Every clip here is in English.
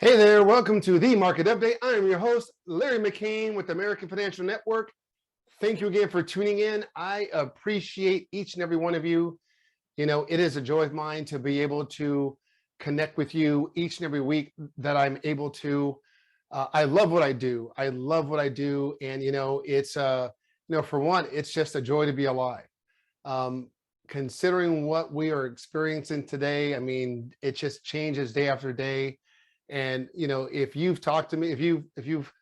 Hey there, welcome to the Market Update. I'm your host, Larry McCain with American Financial Network. Thank you again for tuning in. I appreciate each and every one of you. You know, it is a joy of mine to be able to connect with you each and every week that I'm able to. I love what I do. I love what I do. And, it's, for one, it's just a joy to be alive. Um, Considering what we are experiencing today, I mean, it just changes day after day. And if you've talked to me, if you've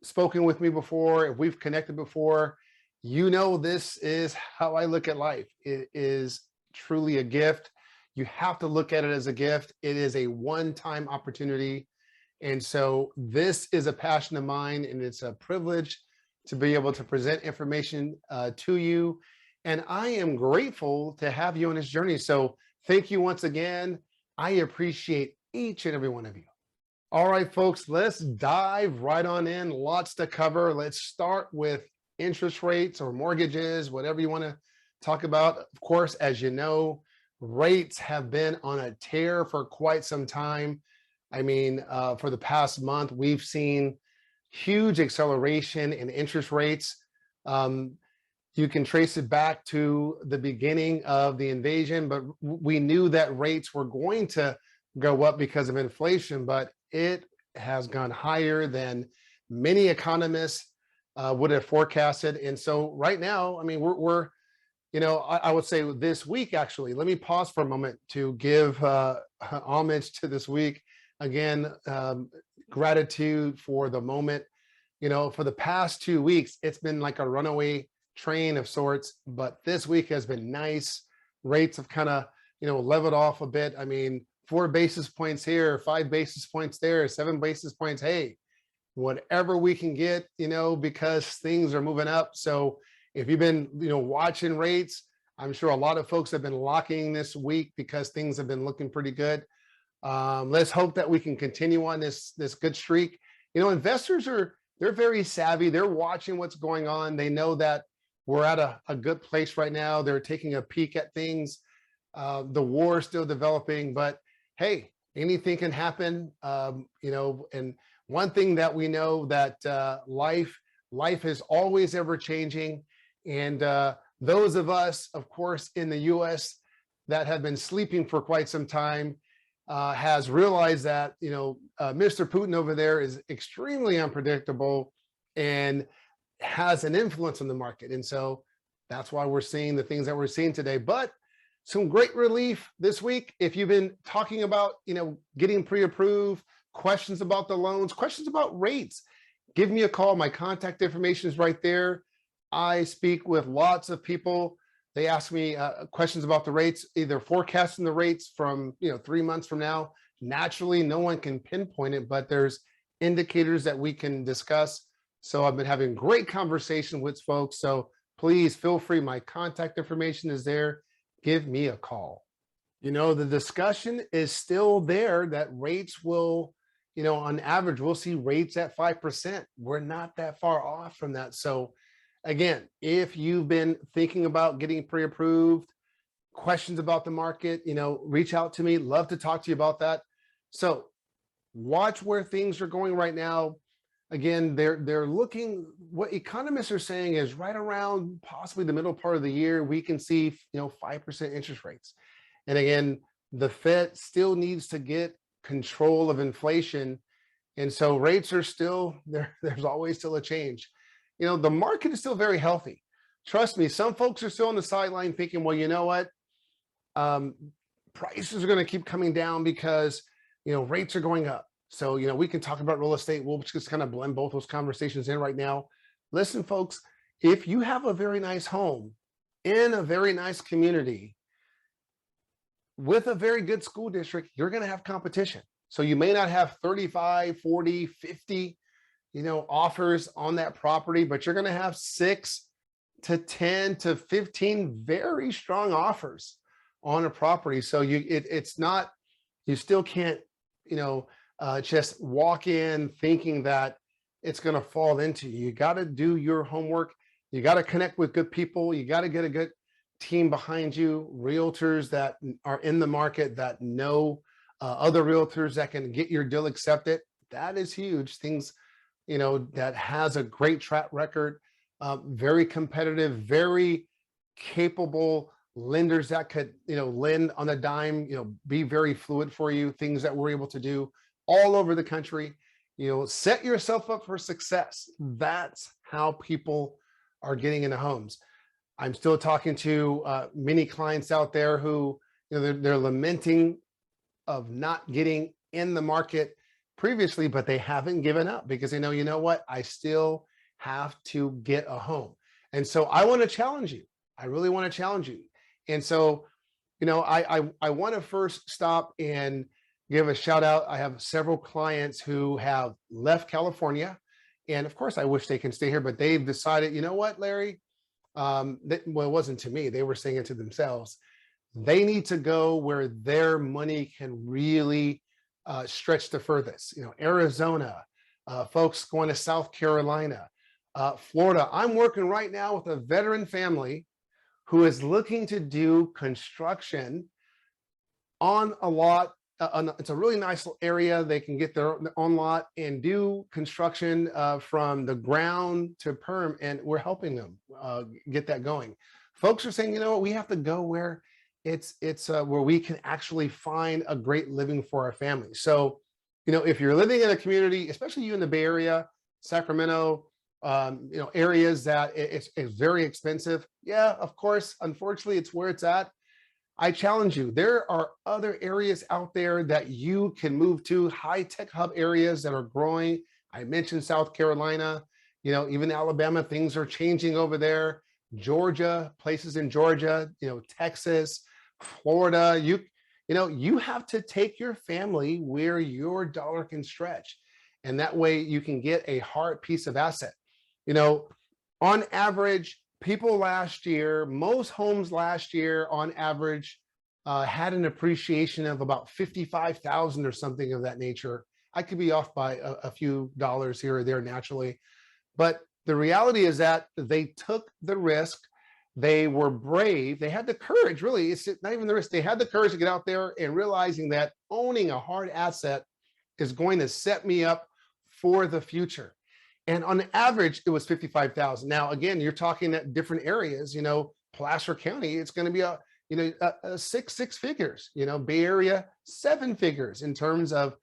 spoken with me before, if we've connected before, this is how I look at life. It is truly a gift. You have to look at it as a gift. It is a one-time opportunity. And so this is a passion of mine, and it's a privilege to be able to present information to you. And I am grateful to have you on this journey. So thank you once again. I appreciate each and every one of you. All right, folks, let's dive right on in. Lots to cover. Let's start with interest rates or mortgages, whatever you want to talk about. Of course, as you know, rates have been on a tear for quite some time. I mean, for the past month, we've seen huge acceleration in interest rates. You can trace it back to the beginning of the invasion, but we knew that rates were going to go up because of inflation, but it has gone higher than many economists would have forecasted. And so right now, I mean, I would say this week, actually, let me pause for a moment to give homage to this week. Again, gratitude for the moment. For the past 2 weeks, it's been like a runaway train of sorts, but this week has been nice. Rates have kind of, leveled off a bit. I mean, 4 basis points here, 5 basis points there, 7 basis points. Hey, whatever we can get, because things are moving up. So if you've been, watching rates, I'm sure a lot of folks have been locking this week because things have been looking pretty good. Let's hope that we can continue on this good streak. Investors they're very savvy. They're watching what's going on. They know that we're at a good place right now. They're taking a peek at things. The war is still developing, but hey, anything can happen. And one thing that we know that life is always ever changing. And those of us, of course, in the US that have been sleeping for quite some time has realized that, Mr. Putin over there is extremely unpredictable and has an influence on the market. And so that's why we're seeing the things that we're seeing today. But some great relief this week. If you've been talking about, getting pre-approved, questions about the loans, questions about rates, give me a call. My contact information is right there. I speak with lots of people. They ask me questions about the rates, either forecasting the rates from, 3 months from now. Naturally, no one can pinpoint it, but there's indicators that we can discuss. So I've been having great conversation with folks. So please feel free. My contact information is there. Give me a call. The discussion is still there that rates will, on average, we'll see rates at 5%. We're not that far off from that. So again, if you've been thinking about getting pre-approved, questions about the market, reach out to me. Love to talk to you about that. So watch where things are going right now. Again, they're looking, what economists are saying is right around possibly the middle part of the year, we can see, 5% interest rates. And again, the Fed still needs to get control of inflation. And so rates are still there. There's always still a change. The market is still very healthy. Trust me, some folks are still on the sideline thinking, well, you know what? Prices are going to keep coming down because, rates are going up. So, we can talk about real estate. We'll just kind of blend both those conversations in right now. Listen, folks, if you have a very nice home in a very nice community with a very good school district, you're going to have competition. So you may not have 35, 40, 50, offers on that property, but you're going to have 6 to 10 to 15 very strong offers on a property. So it's not, you still can't, just walk in thinking that it's going to fall into you. You got to do your homework. You got to connect with good people. You got to get a good team behind you, realtors that are in the market that know other realtors that can get your deal accepted. That is huge. Things, that has a great track record, very competitive, very capable lenders that could, lend on a dime, be very fluid for you, things that we're able to do all over the country. Set yourself up for success. That's how people are getting into homes. I'm still talking to many clients out there who, they're lamenting of not getting in the market previously, but they haven't given up because they know, you know what, I still have to get a home. And so I want to challenge you. I really want to challenge you. And so, I want to first stop and give a shout out. I have several clients who have left California. And of course, I wish they can stay here, but they've decided, you know what, Larry, well, it wasn't to me. They were saying it to themselves. They need to go where their money can really stretch the furthest. Arizona, folks going to South Carolina, Florida. I'm working right now with a veteran family who is looking to do construction on a lot. It's a really nice area. They can get their own lot and do construction from the ground to perm, and we're helping them get that going. Folks are saying, you know what, we have to go where it's where we can actually find a great living for our family. So, if you're living in a community, especially you in the Bay Area, Sacramento, areas that it's very expensive. Yeah, of course, unfortunately, it's where it's at. I challenge you. There are other areas out there that you can move to, high tech hub areas that are growing. I mentioned South Carolina, even Alabama, things are changing over there. Georgia, places in Georgia, Texas, Florida. You have to take your family where your dollar can stretch. And that way you can get a hard piece of asset. On average, people last year, most homes last year on average had an appreciation of about 55,000 or something of that nature. I could be off by a few dollars here or there naturally, but the reality is that they took the risk. They were brave. They had the courage, really. It's not even the risk. They had the courage to get out there and realizing that owning a hard asset is going to set me up for the future. And on average, it was 55,000. Now, again, you're talking at different areas, Placer County, it's going to be a six figures, Bay Area, 7 figures in terms of,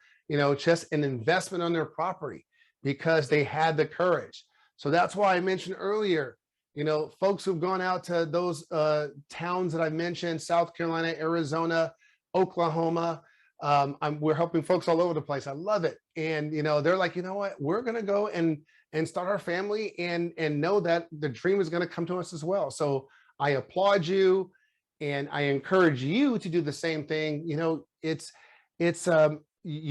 just an investment on their property because they had the courage. So that's why I mentioned earlier, folks who've gone out to those towns that I mentioned, South Carolina, Arizona, Oklahoma. We're helping folks all over the place. I love it. And, they're like, you know what, we're going to go and start our family and know that the dream is going to come to us as well. So I applaud you and I encourage you to do the same thing. You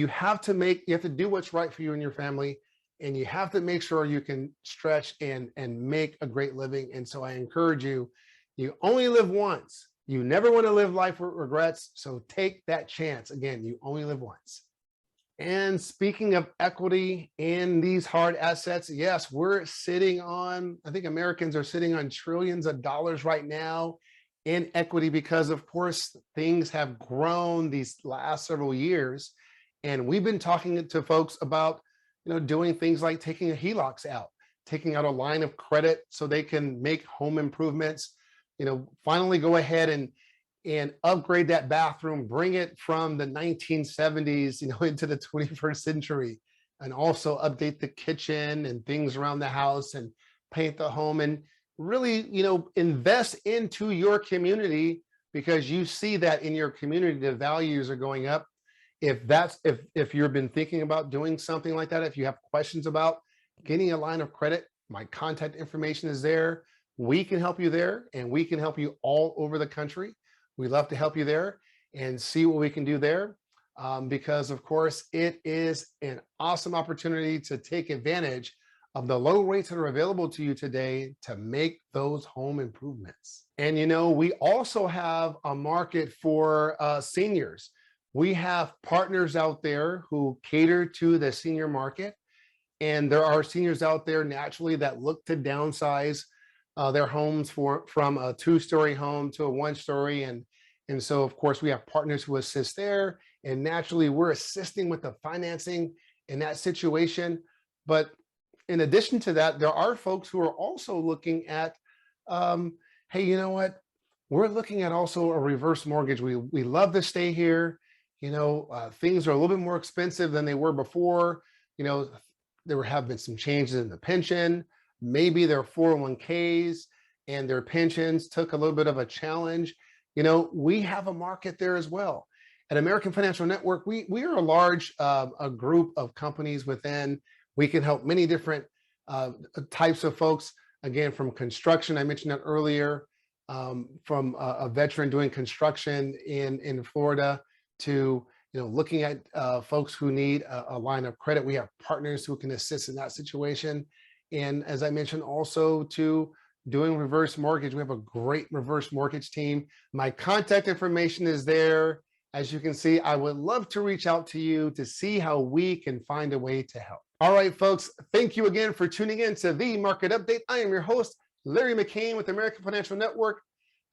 have to do what's right for you and your family, and you have to make sure you can stretch and make a great living. And so I encourage you, you only live once. You never want to live life with regrets. So take that chance. Again, you only live once. And speaking of equity in these hard assets, yes, we're sitting on, I think Americans are sitting on trillions of dollars right now in equity because, of course, things have grown these last several years. And we've been talking to folks about, doing things like taking a HELOCs out, taking out a line of credit so they can make home improvements, finally go ahead and upgrade that bathroom, bring it from the 1970s, into the 21st century, and also update the kitchen and things around the house and paint the home and really, invest into your community because you see that in your community, the values are going up. If you've been thinking about doing something like that, if you have questions about getting a line of credit, my contact information is there. We can help you there, and we can help you all over the country. We'd love to help you there and see what we can do there because, of course, it is an awesome opportunity to take advantage of the low rates that are available to you today to make those home improvements. And, we also have a market for seniors. We have partners out there who cater to the senior market. And there are seniors out there naturally that look to downsize their homes from a 2-story home to a 1-story. And so, of course, we have partners who assist there. and naturally we're assisting with the financing in that situation. But in addition to that, there are folks who are also looking at, hey, you know what? We're looking at also a reverse mortgage. We love to stay here. Things are a little bit more expensive than they were before. There have been some changes in the pension, maybe their 401ks and their pensions took a little bit of a challenge. We have a market there as well. At American Financial Network, we are a large a group of companies within. We can help many different types of folks. Again, from construction, I mentioned that earlier, from a veteran doing construction in Florida to looking at folks who need a line of credit. We have partners who can assist in that situation. And as I mentioned, also to doing reverse mortgage. We have a great reverse mortgage team. My contact information is there. As you can see, I would love to reach out to you to see how we can find a way to help. All right, folks, thank you again for tuning in to the Market Update. I am your host, Larry McCain with American Financial Network.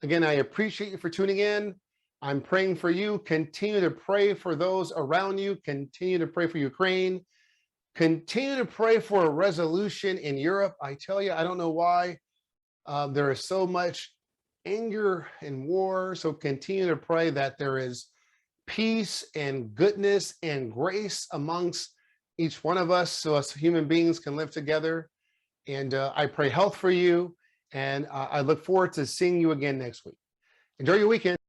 Again, I appreciate you for tuning in. I'm praying for you. Continue to pray for those around you. Continue to pray for Ukraine. Continue to pray for a resolution in Europe. I tell you, I don't know why there is so much anger and war. So continue to pray that there is peace and goodness and grace amongst each one of us, so us human beings can live together. And I pray health for you, and I look forward to seeing you again next week. Enjoy your weekend.